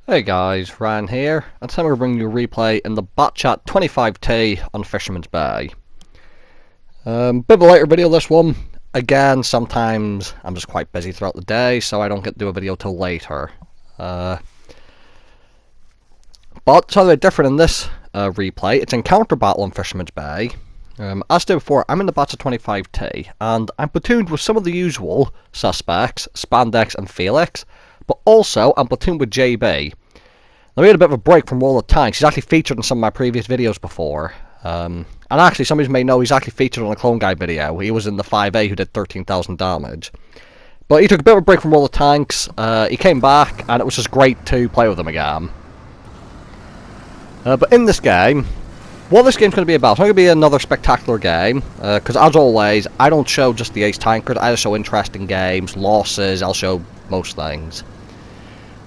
Hey guys, Ryan here, and today we're bringing you a replay in the Batchat 25T on Fisherman's Bay. Bit of a later video this one. Again, sometimes I'm just quite busy throughout the day, so I don't get to do a video till later. But it's a little bit different in this replay. It's Encounter Battle on Fisherman's Bay. As stated before, I'm in the Batchat 25T, and I'm platooned with some of the usual suspects, Spandex and Felix, but also I'm platooned with JB. Now, we had a bit of a break from Roll of Tanks. He's actually featured in some of my previous videos before. And actually, some of you may know he's actually featured on a Clone Guy video. He was in the 5A who did 13,000 damage. But he took a bit of a break from Roll of Tanks. He came back, and it was just great to play with him again. But in this game, what this game's going to be about, it's not going to be another spectacular game. Because as always, I don't show just the ace tankers. I just show interesting games, losses, I'll show most things.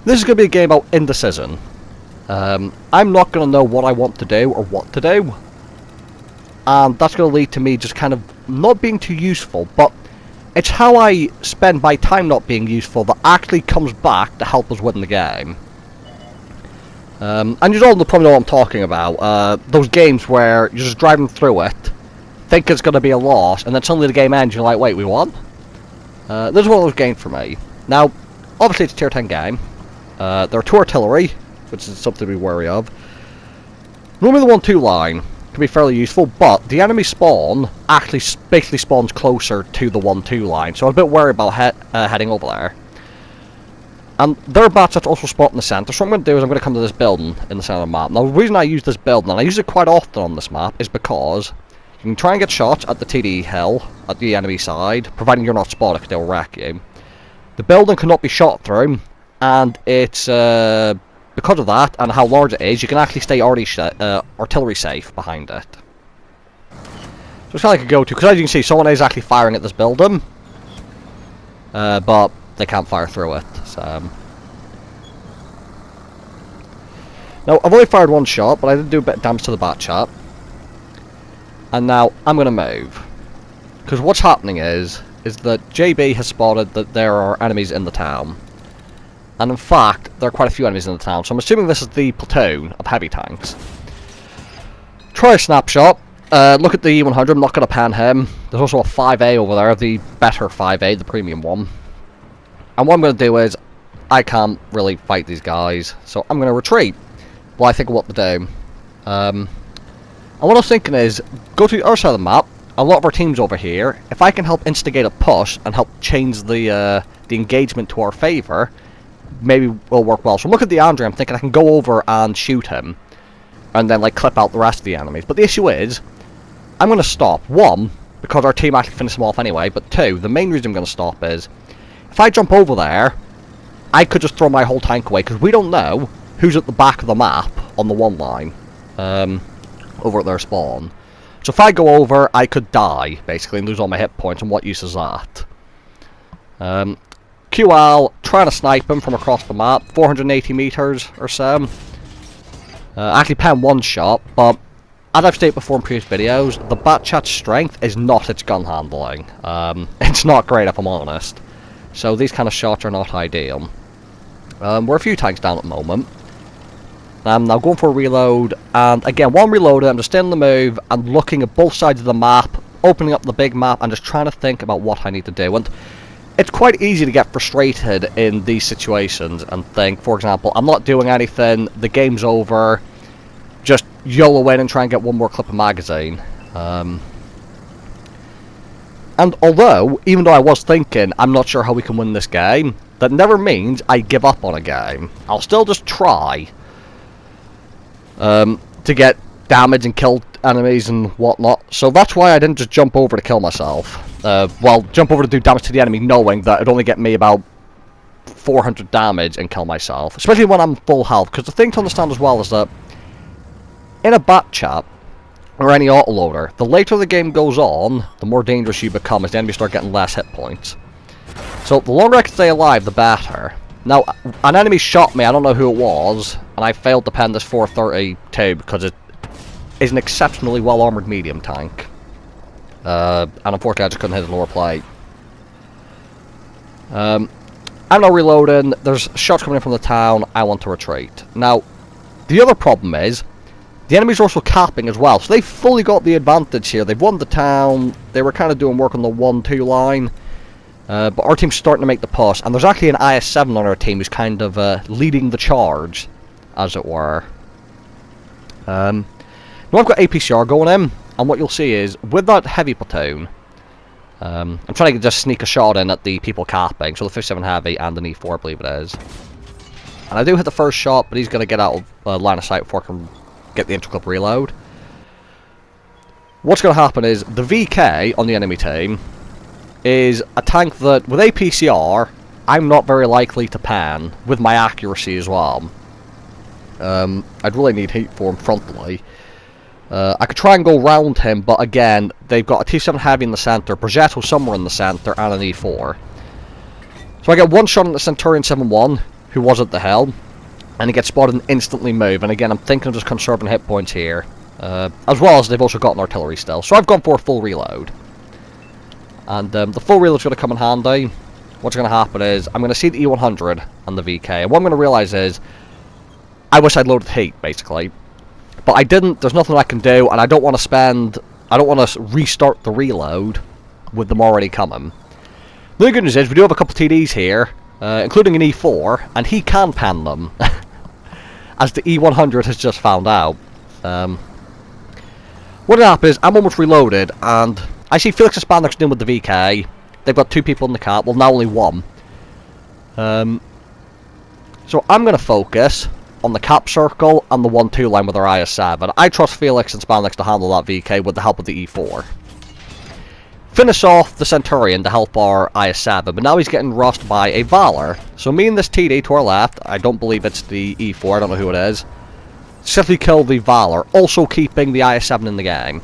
This is going to be a game about indecision. I'm not going to know what I want to do or what to do. And that's going to lead to me just kind of not being too useful. But it's how I spend my time not being useful that actually comes back to help us win the game. And you all probably know what I'm talking about. Those games where you're just driving through it, think it's going to be a loss, and then suddenly the game ends and you're like, wait, we won? This is one of those games for me. Now, obviously it's a tier 10 game. There are 2 artillery, which is something to be wary of. Normally the 1-2 line can be fairly useful, but the enemy spawn actually basically spawns closer to the 1-2 line, so I'm a bit worried about heading over there. And their Batchat's also spot in the centre, so what I'm going to do is I'm going to come to this building in the centre of the map. Now the reason I use this building, and I use it quite often on this map, is because you can try and get shots at the TD hill, at the enemy side, providing you're not spotted because they'll wreck you. The building cannot be shot through, and it's because of that and how large it is, you can actually stay artillery safe behind it. So it's kind of like a go-to, because as you can see, someone is actually firing at this building, but they can't fire through it. So. Now, I've only fired 1 shot, but I did do a bit of damage to the Batchat. And now, I'm going to move. Because what's happening is that JB has spotted that there are enemies in the town. And in fact, there are quite a few enemies in the town, so I'm assuming this is the platoon of heavy tanks. Try a snapshot. Look at the E100, I'm not going to pan him. There's also a 5A over there, the better 5A, the premium one. And what I'm going to do is, I can't really fight these guys, so I'm going to retreat. Well, I think of what to do. And what I was thinking is, go to the other side of the map. A lot of our team's over here. If I can help instigate a push and help change the engagement to our favour, maybe will work well. So look at the Andre, I'm thinking I can go over and shoot him, and then like clip out the rest of the enemies. But the issue is, I'm going to stop. 1, because our team actually finished them off anyway, but 2, the main reason I'm going to stop is, if I jump over there, I could just throw my whole tank away, because we don't know who's at the back of the map on the 1 line, over at their spawn. So if I go over, I could die, basically, and lose all my hit points, and what use is that? QL, trying to snipe him from across the map, 480 meters or so. Actually pen 1 shot, but as I've stated before in previous videos, the Batchat's strength is not its gun handling. It's not great if I'm honest. So these kind of shots are not ideal. We're a few tanks down at the moment. I'm now going for a reload, and again, while I'm reloading, I'm just staying on the move and looking at both sides of the map, opening up the big map, and just trying to think about what I need to do. And it's quite easy to get frustrated in these situations and think, for example, I'm not doing anything, the game's over, just YOLO in and try and get 1 more clip of magazine. And although, even though I was thinking, I'm not sure how we can win this game, that never means I give up on a game. I'll still just try to get damage and kill enemies and whatnot. So that's why I didn't just jump over to kill myself. Well, jump over to do damage to the enemy, knowing that it'd only get me about 400 damage and kill myself. Especially when I'm full health. Because the thing to understand as well is that in a Batchat, or any autoloader, the later the game goes on, the more dangerous you become as the enemies start getting less hit points. So the longer I can stay alive, the better. Now, an enemy shot me, I don't know who it was, and I failed to pen this 432 because it is an exceptionally well-armoured medium tank. And unfortunately I just couldn't hit the lower plate. I'm now reloading, there's shots coming in from the town, I want to retreat. Now, the other problem is, the enemies are also capping as well, so they fully got the advantage here. They've won the town, they were kind of doing work on the 1-2 line, but our team's starting to make the push, and there's actually an IS-7 on our team who's kind of leading the charge, as it were. Now I've got APCR going in, and what you'll see is, with that heavy platoon, I'm trying to just sneak a shot in at the people capping, so the 57 Heavy and the E4 I believe it is. And I do hit the first shot, but he's going to get out of line of sight before I can get the interclip reload. What's going to happen is, the VK on the enemy team is a tank that, with APCR, I'm not very likely to pan, with my accuracy as well. I'd really need heat for him frontally. I could try and go round him, but again, they've got a T7 Heavy in the centre, Progetto somewhere in the centre, and an E4. So I get one shot on the Centurion 7-1, who was at the helm, and he gets spotted and instantly move. And again, I'm thinking of just conserving hit points here, as well as they've also got an artillery still. So I've gone for a full reload. And the full reload's going to come in handy. What's going to happen is, I'm going to see the E100 and the VK, and what I'm going to realise is, I wish I'd loaded heat, basically. But I didn't, there's nothing I can do, and I don't want to restart the reload with them already coming. The good news is, we do have a couple of TDs here, including an E4, and he can pan them, as the E100 has just found out. What happens is, I'm almost reloaded, and I see Felix and Spandex in with the VK. They've got 2 people in the cap, well now only 1. So I'm going to focus on the cap circle and the 1-2 line with our IS-7. I trust Felix and Spandex to handle that VK with the help of the E4. Finish off the Centurion to help our IS-7, but now he's getting rossed by a Valor. So me and this TD to our left, I don't believe it's the E4, I don't know who it is, simply kill the Valor, also keeping the IS-7 in the game.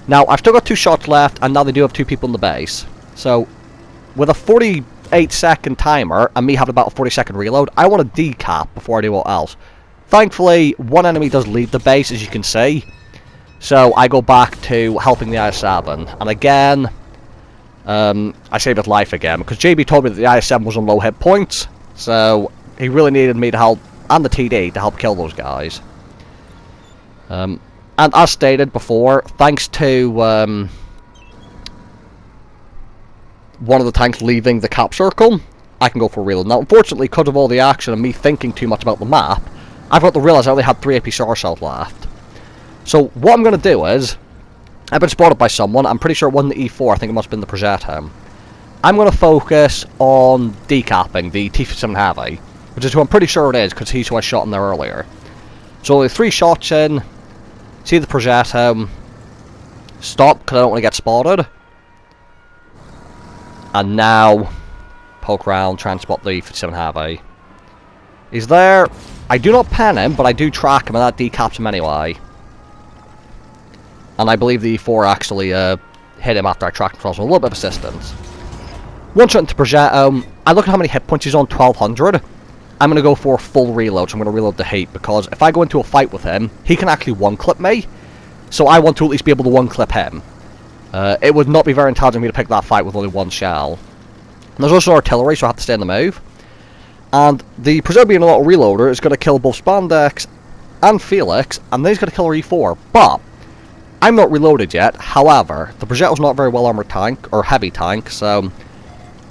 Now, I've still got 2 shots left, and now they do have 2 people in the base. So, with a 48-second timer, and me having about a 40-second reload, I want to decap before I do what else. Thankfully, one enemy does leave the base, as you can see. So, I go back to helping the IS-7. And again, I saved his life again, because JB told me that the IS-7 was on low hit points. So, he really needed me to help, and the TD, to help kill those guys. And as stated before, thanks to one of the tanks leaving the cap circle, I can go for a reload. Now, unfortunately, because of all the action and me thinking too much about the map, I've got to realise I only had 3 APCR shells left. So, what I'm going to do is, I've been spotted by someone, I'm pretty sure it wasn't the E4, I think it must have been the Progetto. I'm going to focus on decapping the T57 Heavy, which is who I'm pretty sure it is, because he's who I shot in there earlier. So, only 3 shots in, see the Progetto, stop, because I don't want to get spotted. And now, poke around, try and spot the 57 Heavy. He's there. I do not pan him, but I do track him, and that decaps him anyway. And I believe the E4 actually hit him after I tracked him from a little bit of assistance. One shot into Progetto. I look at how many hit points he's on, 1200. I'm going to go for a full reload, so I'm going to reload the heat, because if I go into a fight with him, he can actually one-clip me. So I want to at least be able to one-clip him. It would not be very intelligent of me to pick that fight with only 1 shell. And there's also artillery, so I have to stay in the move. And the Progetto being a little reloader is going to kill both Spandex and Felix, and then he's going to kill our E4. But I'm not reloaded yet. However, the Progetto's not a very well armoured tank, or heavy tank, so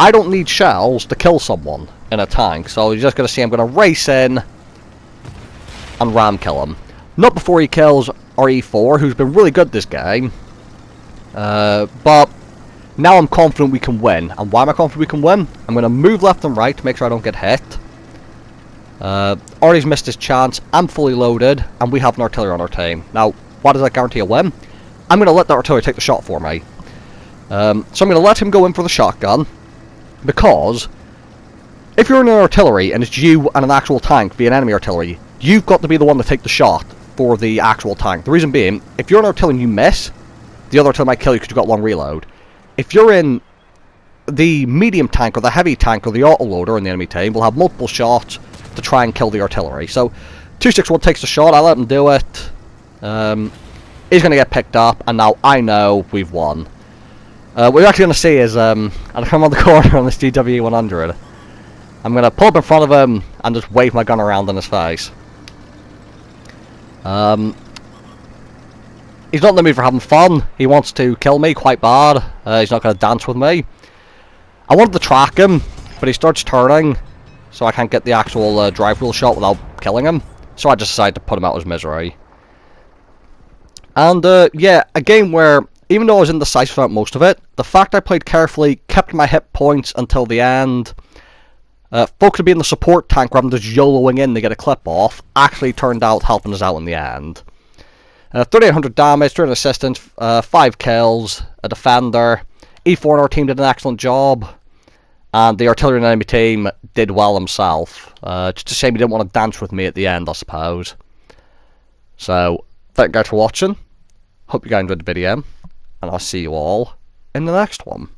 I don't need shells to kill someone in a tank. So you're just going to see I'm going to race in and ram kill him. Not before he kills our E4, who's been really good this game. But now I'm confident we can win. And why am I confident we can win? I'm going to move left and right to make sure I don't get hit. Artie's missed his chance. I'm fully loaded, and we have an artillery on our team. Now, why does that guarantee a win? I'm going to let the artillery take the shot for me. So I'm going to let him go in for the shotgun, because if you're in an artillery and it's you and an actual tank via an enemy artillery, you've got to be the one to take the shot for the actual tank. The reason being, if you're in artillery and you miss, the other artillery might kill you because you've got 1 reload. If you're in the medium tank or the heavy tank or the autoloader in the enemy team, will have multiple shots to try and kill the artillery. So 261 takes the shot, I let him do it. He's going to get picked up, and now I know we've won. What you're actually going to see is, and I come on the corner on this GW100, I'm going to pull up in front of him and just wave my gun around in his face. He's not in the mood for having fun. He wants to kill me quite bad. He's not going to dance with me. I wanted to track him, but he starts turning, so I can't get the actual drive wheel shot without killing him. So I just decided to put him out of his misery. And yeah, a game where, even though I was indecisive about most of it, the fact I played carefully, kept my hit points until the end, focused on being the support tank rather than just YOLOing in to get a clip off, actually turned out helping us out in the end. 3,800 damage, 300 assistance, 5 kills, a defender. E4 and our team did an excellent job, and the artillery and enemy team did well himself. Just a shame he didn't want to dance with me at the end, I suppose. So, thank you guys for watching. Hope you guys enjoyed the video, and I'll see you all in the next one.